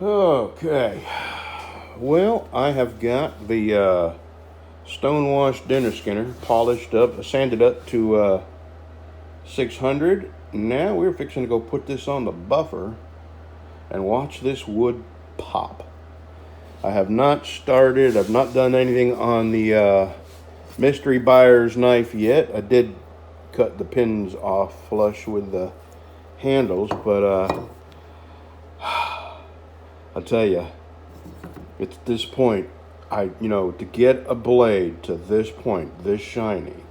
Okay. Well, I have got the stone-washed dinner skinner polished up, sanded up to 600. Now we're fixing to go put this on the buffer and watch this wood pop. I have not started. I've not done anything on the mystery buyer's knife yet. I did cut the pins off flush with the handles, but I'll tell you, at this point, to get a blade to this point, this shiny,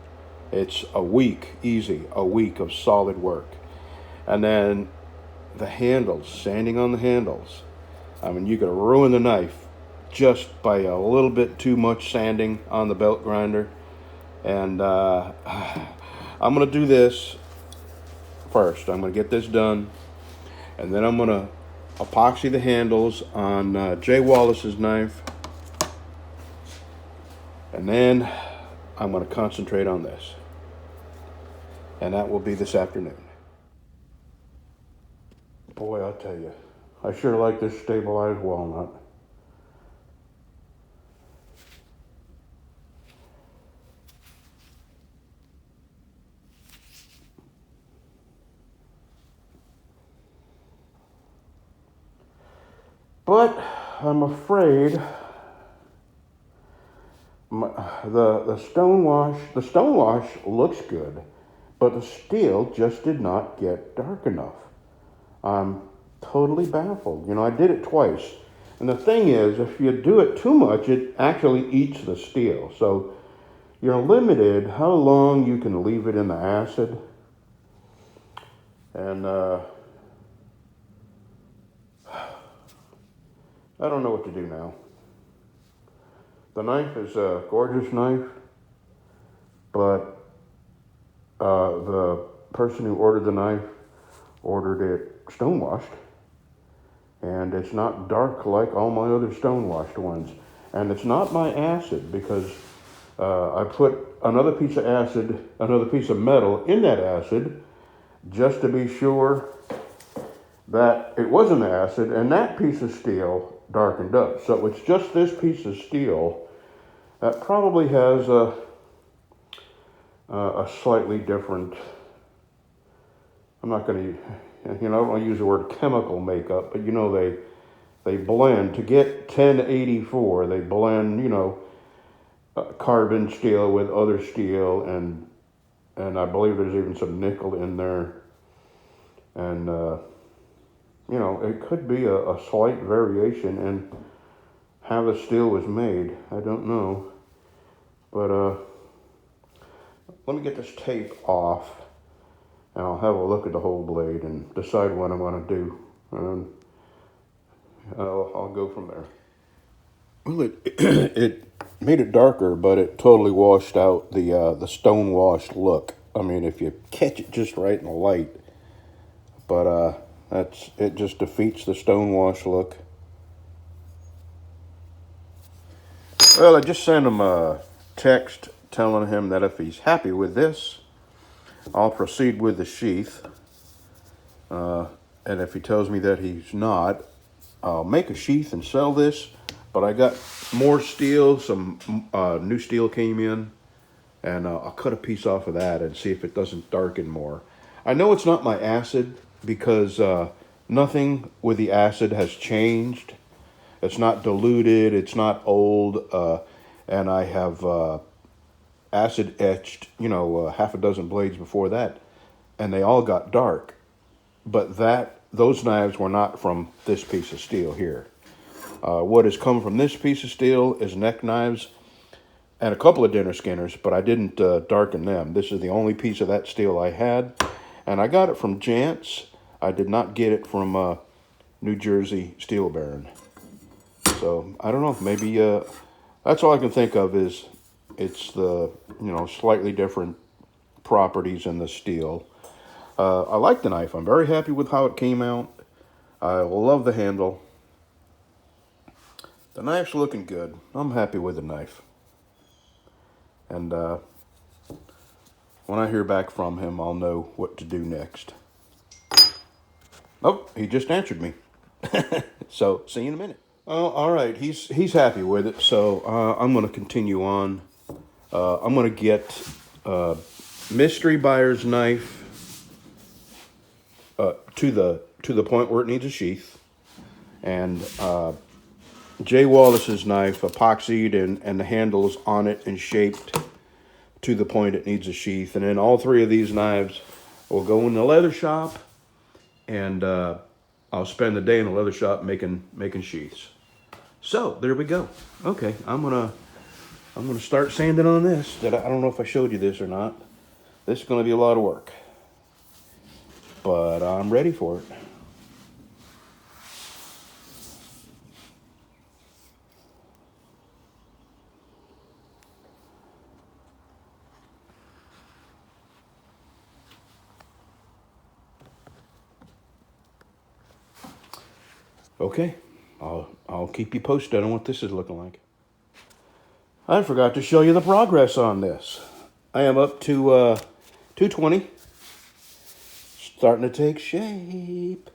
it's a week, easy, a week of solid work. And then the handles, sanding on the handles. I mean, you could ruin the knife just by a little bit too much sanding on the belt grinder. And I'm going to do this first. I'm going to get this done. And then I'm going to epoxy the handles on Jay Wallace's knife. And then I'm going to concentrate on this. And that will be this afternoon. Boy, I'll tell you, I sure like this stabilized walnut. But I'm afraid the stonewash looks good, but the steel just did not get dark enough. I'm totally baffled. I did it twice. And the thing is, if you do it too much, it actually eats the steel. So you're limited how long you can leave it in the acid. And I don't know what to do now. The knife is a gorgeous knife, but the person who ordered the knife ordered it stonewashed, and it's not dark like all my other stonewashed ones. And it's not my acid, because I put another piece of metal in that acid just to be sure that it wasn't acid, and that piece of steel darkened up. So it's just this piece of steel that probably has a slightly different, I'm not going to, I don't want to use the word chemical makeup, but they blend, to get 1084, they blend, carbon steel with other steel, and I believe there's even some nickel in there. And, it could be a slight variation in how the steel was made. I don't know. But let me get this tape off, and I'll have a look at the whole blade and decide what I'm going to do. And I'll go from there. Well, it made it darker, but it totally washed out the stone washed look. I mean, if you catch it just right in the light. But it just defeats the stone wash look. Well, I just sent him a text telling him that if he's happy with this, I'll proceed with the sheath. And if he tells me that he's not, I'll make a sheath and sell this. But I got more steel, some new steel came in, and I'll cut a piece off of that and see if it doesn't darken more. I know it's not my acid, because nothing with the acid has changed. It's not diluted, it's not old, and I have acid etched, half a dozen blades before that, and they all got dark. But those knives were not from this piece of steel here. What has come from this piece of steel is neck knives and a couple of dinner skinners, but I didn't darken them. This is the only piece of that steel I had, and I got it from Jantz. I did not get it from New Jersey Steel Baron. So, I don't know, maybe that's all I can think of is it's the, slightly different properties in the steel. I like the knife. I'm very happy with how it came out. I love the handle. The knife's looking good. I'm happy with the knife. And when I hear back from him, I'll know what to do next. Oh, he just answered me. So see you in a minute. All right, he's happy with it. So I'm going to continue on. I'm going to get mystery buyer's knife to the point where it needs a sheath, and Jay Wallace's knife epoxied and the handles on it and shaped to the point it needs a sheath. And then all three of these knives will go in the leather shop, and I'll spend the day in the leather shop making sheaths. So there we go. Okay, I'm gonna start sanding on this. I don't know if I showed you this or not. This is gonna be a lot of work, but I'm ready for it. Okay, I'll keep you posted on what this is looking like. I forgot to show you the progress on this. I am up to 220. Starting to take shape.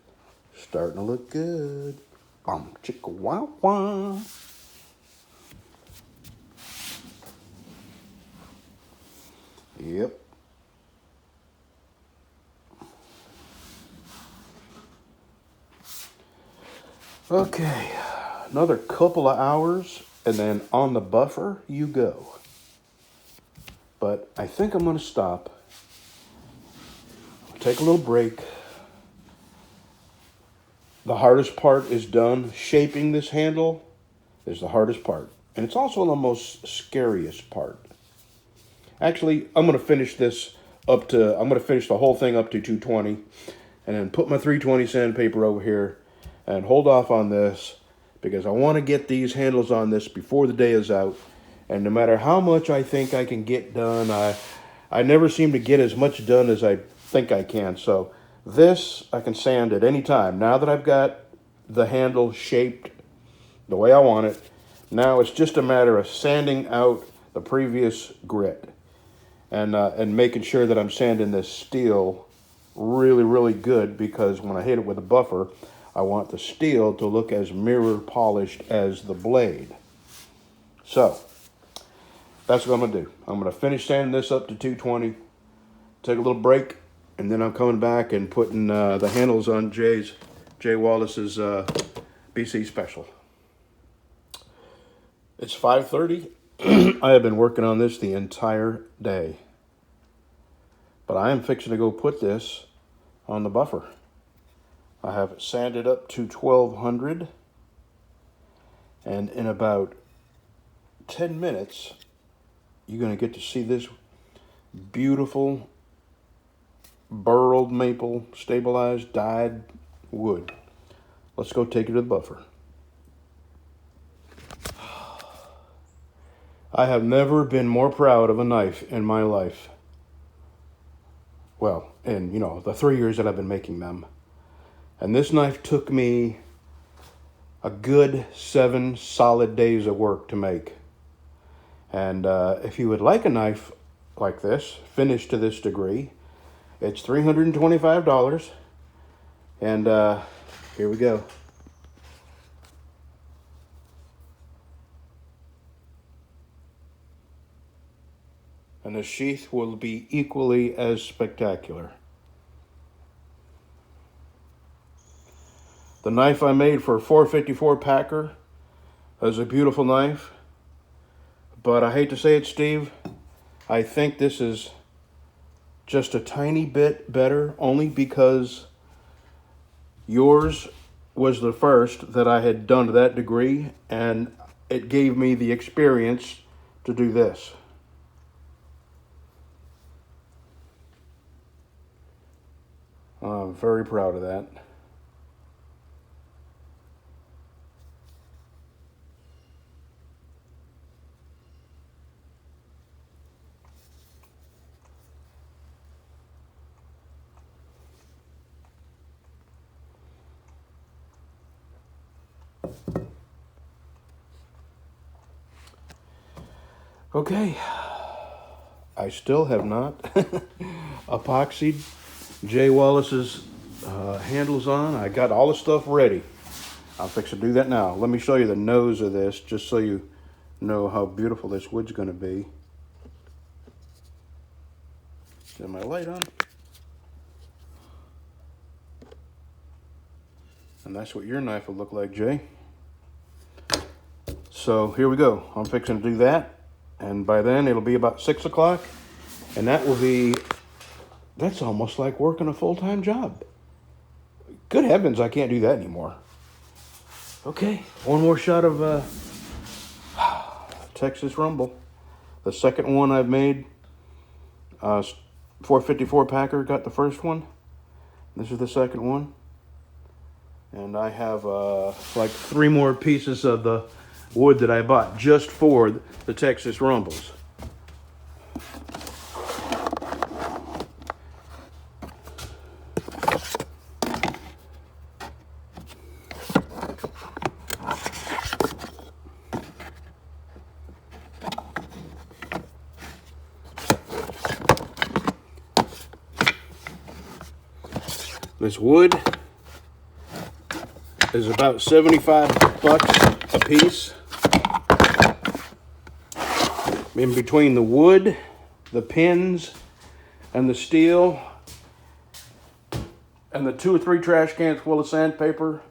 Starting to look good. Chicka wow wow. Yep. Okay, another couple of hours, and then on the buffer you go. But I think I'm going to stop. Take a little break. The hardest part is done. Shaping this handle is the hardest part. And it's also the most scariest part. Actually, I'm going to finish this I'm going to finish the whole thing up to 220. And then put my 320 sandpaper over here. And hold off on this, because I want to get these handles on this before the day is out. And no matter how much I think I can get done, I never seem to get as much done as I think I can. So this I can sand at any time. Now that I've got the handle shaped the way I want it, now it's just a matter of sanding out the previous grit and making sure that I'm sanding this steel really, really good, because when I hit it with a buffer, I want the steel to look as mirror polished as the blade. So that's what I'm going to do. I'm going to finish sanding this up to 220, take a little break, and then I'm coming back and putting the handles on Jay Wallace's BC Special. It's 5:30. I have been working on this the entire day. But I am fixing to go put this on the buffer. I have it sanded up to 1200, and in about 10 minutes you're going to get to see this beautiful burled maple stabilized dyed wood. Let's go take it to the buffer. I have never been more proud of a knife in my life. Well, in the 3 years that I've been making them. And this knife took me a good 7 solid days of work to make. And if you would like a knife like this, finished to this degree, it's $325. And here we go. And the sheath will be equally as spectacular. The knife I made for a 454 Packer is a beautiful knife, but I hate to say it, Steve, I think this is just a tiny bit better, only because yours was the first that I had done to that degree, and it gave me the experience to do this. I'm very proud of that. Okay, I still have not epoxied Jay Wallace's handles on. I got all the stuff ready. I'll fix to do that now. Let me show you the nose of this, just so you know how beautiful this wood's going to be. Get my light on. And that's what your knife will look like, Jay. So here we go. I'm fixing to do that. And by then it'll be about 6 o'clock. And that will be, that's almost like working a full-time job. Good heavens, I can't do that anymore. Okay, one more shot of Texas Rumble. The second one I've made. 454 Packer got the first one. This is the second one. And I have like 3 more pieces of the wood that I bought just for the Texas Rumbles. This wood is about 75 bucks a piece. In between the wood, the pins, and the steel, and the 2 or 3 trash cans full of sandpaper,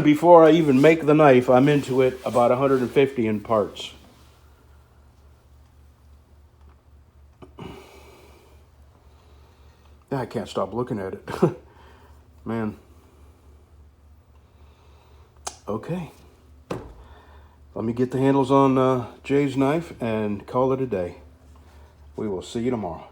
before I even make the knife, I'm into it about 150 in parts. I can't stop looking at it. Man. Okay. Let me get the handles on Jay's knife and call it a day. We will see you tomorrow.